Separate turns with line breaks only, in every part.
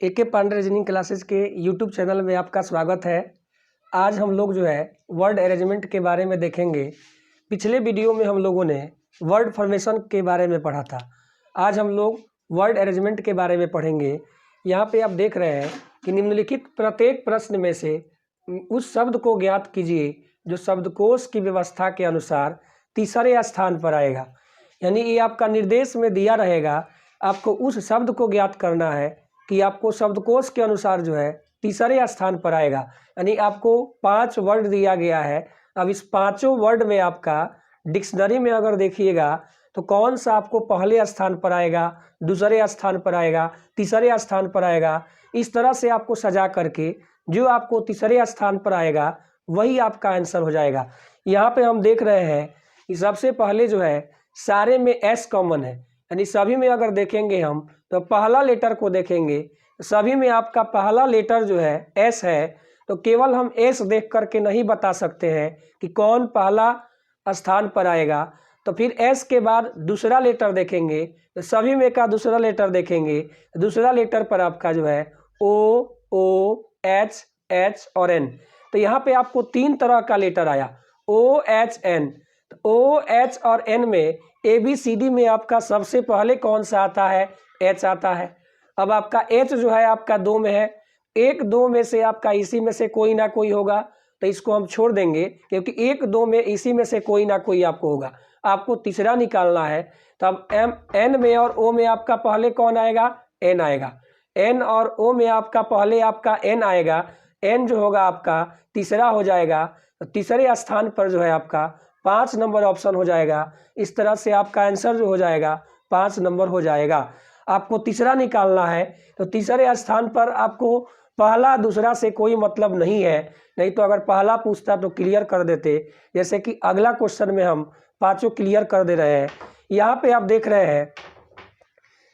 एके Pandey reasoning classes के YouTube channel में आपका स्वागत है। आज हम लोग जो है वर्ड अरेंजमेंट के बारे में देखेंगे। पिछले वीडियो में हम लोगों ने वर्ड फॉर्मेशन के बारे में पढ़ा था। आज हम लोग वर्ड अरेंजमेंट के बारे में पढ़ेंगे। यहाँ पे आप देख रहे हैं कि निम्नलिखित प्रत्येक प्रश्न में से उस शब्द को ज्ञात कीजिए जो शब्दकोश की व्यवस्था के अनुसार तीसरे स्थान पर आएगा। यानी ये आपका निर्देश में दिया रहेगा, आपको उस शब्द को ज्ञात करना है कि आपको शब्दकोश के अनुसार जो है तीसरे स्थान पर आएगा। यानी आपको 5 वर्ड दिया गया है। अब इस पांचों वर्ड में आपका डिक्शनरी में अगर देखिएगा तो कौन सा आपको पहले स्थान पर आएगा, दूसरे स्थान पर आएगा, तीसरे स्थान पर आएगा। इस तरह से आपको सजा करके जो आपको तीसरे स्थान पर आएगा वही आपका आंसर हो जाएगा। यहाँ पे हम देख रहे हैं कि सबसे पहले जो है सारे में एस कॉमन है। यानी सभी में अगर देखेंगे हम तो पहला लेटर को देखेंगे, सभी में आपका पहला लेटर जो है एस है। तो केवल हम एस देख करके नहीं बता सकते हैं कि कौन पहला स्थान पर आएगा। तो फिर एस के बाद दूसरा लेटर देखेंगे, तो सभी में का दूसरा लेटर देखेंगे। दूसरा लेटर पर आपका जो है ओ एच एच और एन। तो यहाँ पे आपको 3 तरह का लेटर आया O H N. O H और एन में ABCD में आपका सबसे पहले कौन सा आता है? एच आता है। अब आपका एच जो है आपका 2 में है, 1 2 में से आपका इसी में से कोई ना कोई होगा, तो इसको हम छोड़ देंगे क्योंकि 1 2 में इसी में से कोई ना कोई आपको होगा। आपको तीसरा निकालना है। तो अब एन में और ओ में आपका पहले कौन आएगा? एन आएगा। एन और ओ में आपका पहले आपका एन आएगा। एन जो होगा आपका तीसरा हो जाएगा। तो तीसरे स्थान पर जो है आपका 5 नंबर ऑप्शन हो जाएगा। इस तरह से आपका आंसर जो हो जाएगा 5 नंबर हो जाएगा। आपको तीसरा निकालना है, तो तीसरे स्थान पर आपको पहला दूसरा से कोई मतलब नहीं है। नहीं तो अगर पहला पूछता तो क्लियर कर देते, जैसे कि अगला क्वेश्चन में हम पांचों क्लियर कर दे रहे हैं। यहाँ पे आप देख रहे हैं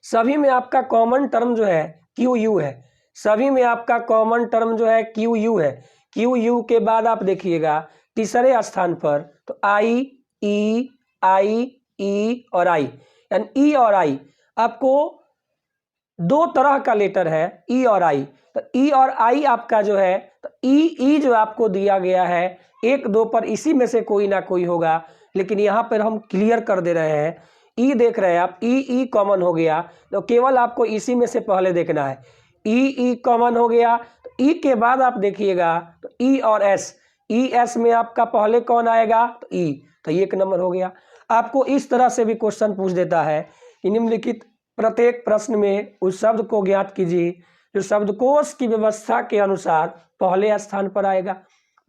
सभी में आपका कॉमन टर्म जो है क्यू यू है। सभी में आपका कॉमन टर्म जो है क्यू यू है। क्यू यू के बाद आप देखिएगा तीसरे स्थान पर तो आई ई और आई, यानी ई और आई आपको 2 तरह का लेटर है ई और आई। तो ई और आई आपका जो है तो ई जो आपको दिया गया है 1 2 पर इसी में से कोई ना कोई होगा, लेकिन यहाँ पर हम क्लियर कर दे रहे हैं। ई देख रहे हैं आप, ई कॉमन हो गया, तो केवल आपको इसी में से पहले देखना है। ई कॉमन हो गया। तो ई के बाद आप देखिएगा तो ई और एस, ई एस में आपका पहले कौन आएगा? तो ई, तो 1 नंबर हो गया। आपको इस तरह से भी क्वेश्चन पूछ देता है कि निम्नलिखित प्रत्येक प्रश्न में उस शब्द को ज्ञात कीजिए जो शब्दकोश की व्यवस्था के अनुसार पहले स्थान पर आएगा।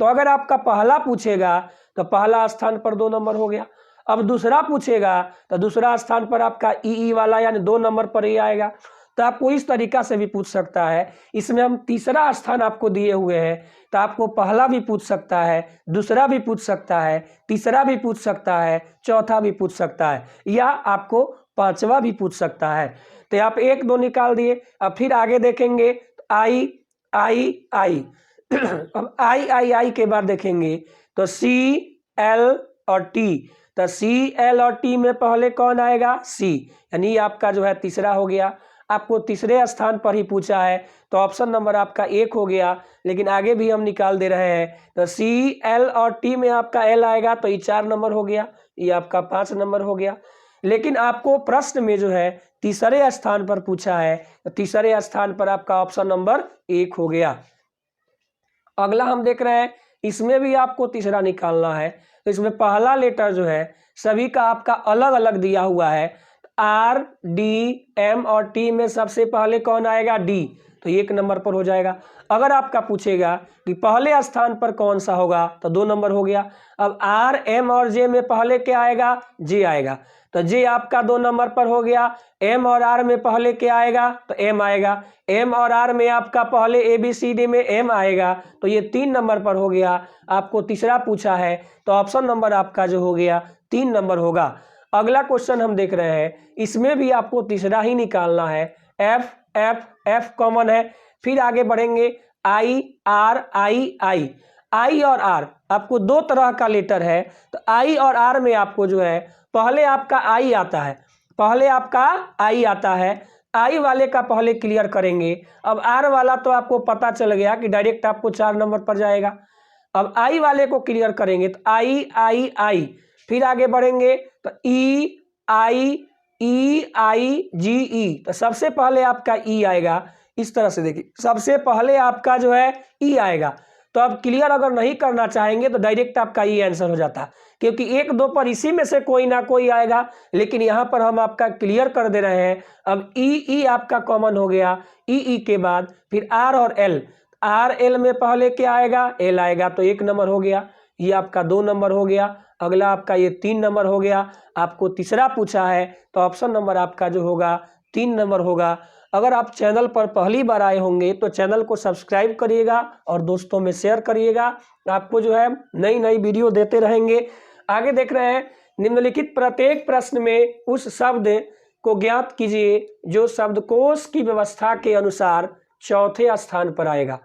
तो अगर आपका पहला पूछेगा तो पहला स्थान पर 2 नंबर हो गया। अब दूसरा पूछेगा तो दूसरा स्थान पर आपका ई वाला यानी 2 नंबर पर ही आएगा। तो आपको इस तरीका से भी पूछ सकता है। इसमें हम तीसरा स्थान आपको दिए हुए हैं, तो आपको पहला भी पूछ सकता है, दूसरा भी पूछ सकता है, तीसरा भी पूछ सकता है, चौथा भी पूछ सकता है, या आपको 5वां भी पूछ सकता है। तो आप 1 2 निकाल दिए। अब फिर आगे देखेंगे तो आई अब आई के बाद देखेंगे तो सी एल और टी। तो सी एल और टी में पहले कौन आएगा? सी, यानी आपका जो है तीसरा हो गया। आपको तीसरे स्थान पर ही पूछा है तो ऑप्शन नंबर आपका 1 हो गया, लेकिन आगे भी हम निकाल दे रहे हैं। तो सी एल और टी में आपका एल आएगा तो ये 4 नंबर हो गया, ये आपका 5 नंबर हो गया। लेकिन आपको प्रश्न में जो है तीसरे स्थान पर पूछा है, तो तीसरे स्थान पर आपका ऑप्शन नंबर 1 हो गया। अगला हम देख रहे हैं, इसमें भी आपको तीसरा निकालना है। तो इसमें पहला लेटर जो है सभी का आपका अलग अलग दिया हुआ है। आर डी एम और टी में सबसे पहले कौन आएगा? डी, तो 1 नंबर पर हो जाएगा। अगर आपका पूछेगा कि पहले स्थान पर कौन सा होगा तो 2 नंबर हो गया। अब आर एम और जे में पहले क्या आएगा? जे आएगा, तो जे आपका 2 नंबर पर हो गया। एम और आर में पहले क्या आएगा? तो एम आएगा। एम और आर में आपका पहले ABCD में एम आएगा, तो ये 3 नंबर पर हो गया। आपको तीसरा पूछा है तो ऑप्शन नंबर आपका जो हो गया 3 नंबर होगा। अगला क्वेश्चन हम देख रहे हैं, इसमें भी आपको तीसरा ही निकालना है। एफ कॉमन है। फिर आगे बढ़ेंगे आई और आर आपको 2 तरह का लेटर है। तो आई और आर में आपको जो है पहले आपका आई आता है, आई वाले का पहले क्लियर करेंगे। अब आर वाला तो आपको पता चल गया कि डायरेक्ट आपको 4 नंबर पर जाएगा। अब आई वाले को क्लियर करेंगे तो आई आई आई, फिर आगे बढ़ेंगे तो ई आई जी ई, तो सबसे पहले आपका ई आएगा। इस तरह से देखिए, सबसे पहले आपका जो है ई आएगा। तो अब क्लियर अगर नहीं करना चाहेंगे तो डायरेक्ट आपका ई आंसर हो जाता, क्योंकि 1 2 पर इसी में से कोई ना कोई आएगा, लेकिन यहाँ पर हम आपका क्लियर कर दे रहे हैं। अब ई आपका कॉमन हो गया। ई के बाद फिर आर और एल, आर एल में पहले क्या आएगा, एल आएगा, तो 1 नंबर हो गया। ये आपका 2 नंबर हो गया। अगला आपका ये 3 नंबर हो गया। आपको तीसरा पूछा है तो ऑप्शन नंबर आपका जो होगा 3 नंबर होगा। अगर आप चैनल पर पहली बार आए होंगे तो चैनल को सब्सक्राइब करिएगा और दोस्तों में शेयर करिएगा। आपको जो है नई नई वीडियो देते रहेंगे। आगे देख रहे हैं, निम्नलिखित प्रत्येक प्रश्न में उस शब्द को ज्ञात कीजिए जो शब्दकोश की व्यवस्था के अनुसार चौथे स्थान पर आएगा।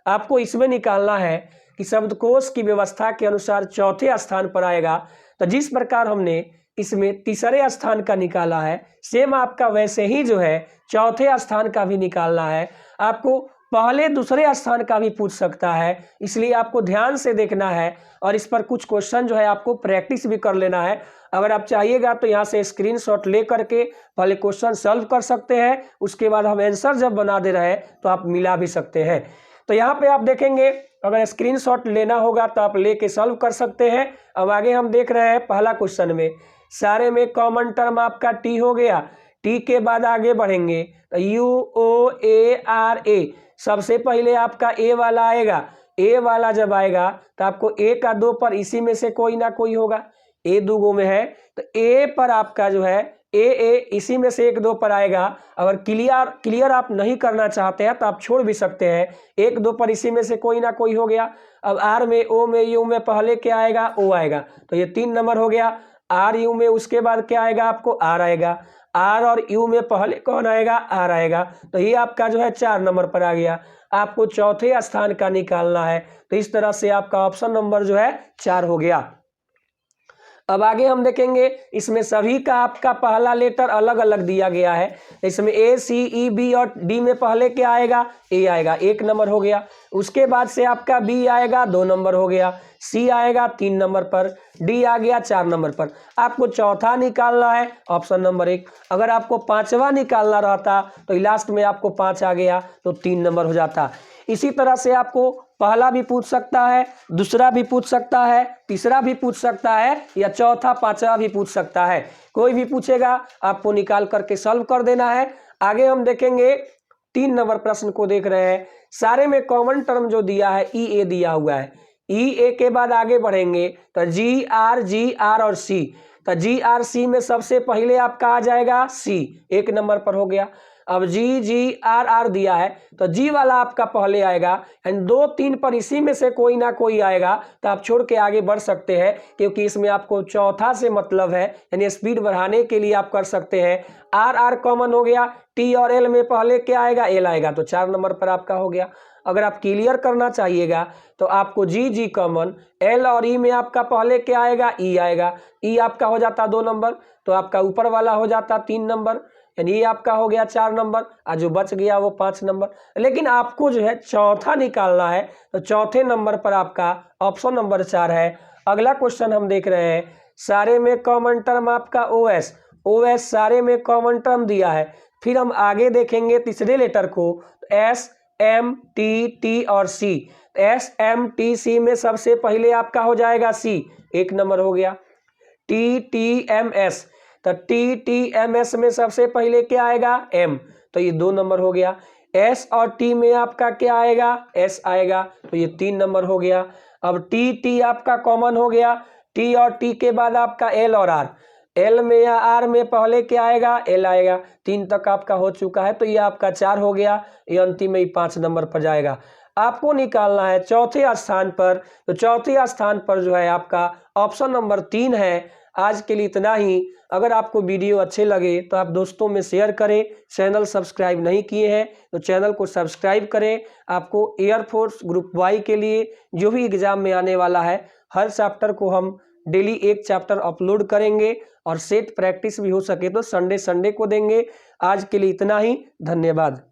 आपको इसमें निकालना है कि शब्दकोश की व्यवस्था के अनुसार चौथे स्थान पर आएगा। तो जिस प्रकार हमने इसमें तीसरे स्थान का निकाला है, सेम आपका वैसे ही जो है चौथे स्थान का भी निकालना है। आपको पहले दूसरे स्थान का भी पूछ सकता है, इसलिए आपको ध्यान से देखना है और इस पर कुछ क्वेश्चन जो है आपको प्रैक्टिस भी कर लेना है। अगर आप चाहिएगा तो यहाँ से स्क्रीनशॉट ले करके पहले क्वेश्चन सॉल्व कर सकते हैं, उसके बाद हम आंसर जब बना दे रहे हैं तो आप मिला भी सकते हैं। तो यहाँ पे आप देखेंगे, अगर स्क्रीनशॉट लेना होगा तो आप लेके सॉल्व कर सकते हैं। अब आगे हम देख रहे हैं पहला क्वेश्चन में सारे में कॉमन टर्म आपका टी हो गया। टी के बाद आगे बढ़ेंगे तो you O A R A, सबसे पहले आपका ए वाला आएगा। ए वाला जब आएगा तो आपको ए का 2 पर इसी में से कोई ना कोई होगा। ए 2 में है तो ए पर आपका जो है ए इसी में से 1 2 पर आएगा। अगर क्लियर आप नहीं करना चाहते हैं तो आप छोड़ भी सकते हैं। 1 2 पर इसी में से कोई ना कोई हो गया। अब आर में, ओ में, यू में पहले क्या आएगा, ओ आएगा, तो ये 3 नंबर हो गया। आर यू में उसके बाद क्या आएगा, आपको आर आएगा। आर और यू में पहले कौन आएगा, आर आएगा, तो ये आपका जो है 4 नंबर पर आ गया। आपको चौथे स्थान का निकालना है, तो इस तरह से आपका ऑप्शन नंबर जो है 4 हो गया। अब आगे हम देखेंगे, इसमें सभी का आपका पहला लेटर अलग अलग दिया गया है। इसमें ए सी ई बी और डी में पहले क्या आएगा, ए आएगा, 1 नंबर हो गया। उसके बाद से आपका बी आएगा, 2 नंबर हो गया। सी आएगा 3 नंबर पर। डी आ गया 4 नंबर पर। आपको चौथा निकालना है, ऑप्शन नंबर 1। अगर आपको 5वां निकालना रहता तो लास्ट में आपको 5 आ गया तो 3 नंबर हो जाता। इसी तरह से आपको पहला भी पूछ सकता है, दूसरा भी पूछ सकता है, तीसरा भी पूछ सकता है, या चौथा 5वां भी पूछ सकता है। कोई भी पूछेगा आपको निकाल करके सॉल्व कर देना है। आगे हम देखेंगे 3 नंबर प्रश्न को देख रहे हैं। सारे में कॉमन टर्म जो दिया है ई ए दिया हुआ है। ई ए के बाद आगे बढ़ेंगे तो जी आर और सी, तो जी आर सी में सबसे पहले आपका आ जाएगा सी, 1 नंबर पर हो गया। अब जी आर दिया है तो जी वाला आपका पहले आएगा, एंड 2 3 पर इसी में से कोई ना कोई आएगा तो आप छोड़ के आगे बढ़ सकते हैं, क्योंकि इसमें आपको चौथा से मतलब है, यानी स्पीड बढ़ाने के लिए आप कर सकते हैं। आर कॉमन हो गया। टी और एल में पहले क्या आएगा, एल आएगा, तो 4 नंबर पर आपका हो गया। अगर आप क्लियर करना चाहिएगा तो आपको जी कॉमन, एल और ई में आपका पहले क्या आएगा, ई आएगा, ई आपका हो जाता 2 नंबर, तो आपका ऊपर वाला हो जाता 3 नंबर, यानी ये आपका हो गया 4 नंबर, और जो बच गया वो 5 नंबर। लेकिन आपको जो है चौथा निकालना है, तो चौथे नंबर पर आपका ऑप्शन नंबर 4 है। अगला क्वेश्चन हम देख रहे हैं, सारे में कॉमन टर्म आपका ओएस सारे में कॉमन टर्म दिया है। फिर हम आगे देखेंगे तीसरे लेटर को, एस एम टी और सी। एस एम टी सी में सबसे पहले आपका हो जाएगा सी, 1 नंबर हो गया। टी एम एस, तो टी एम एस में सबसे पहले क्या आएगा, एम, तो ये 2 नंबर हो गया। एस और टी में आपका क्या आएगा, एस आएगा, तो ये 3 नंबर हो गया। अब टी आपका कॉमन हो गया। टी और टी के बाद आपका एल और आर, एल में या आर में पहले क्या आएगा, एल आएगा, 3 तक आपका हो चुका है, तो ये आपका 4 हो गया। ये अंतिम में ही 5 नंबर पर जाएगा। आपको निकालना है चौथे स्थान पर, तो चौथे स्थान पर जो है आपका ऑप्शन नंबर 3 है। आज के लिए इतना ही। अगर आपको वीडियो अच्छे लगे तो आप दोस्तों में शेयर करें। चैनल सब्सक्राइब नहीं किए हैं तो चैनल को सब्सक्राइब करें। आपको एयरफोर्स ग्रुप वाई के लिए जो भी एग्ज़ाम में आने वाला है, हर चैप्टर को हम डेली एक चैप्टर अपलोड करेंगे और सेट प्रैक्टिस भी हो सके तो संडे को देंगे। आज के लिए इतना ही, धन्यवाद।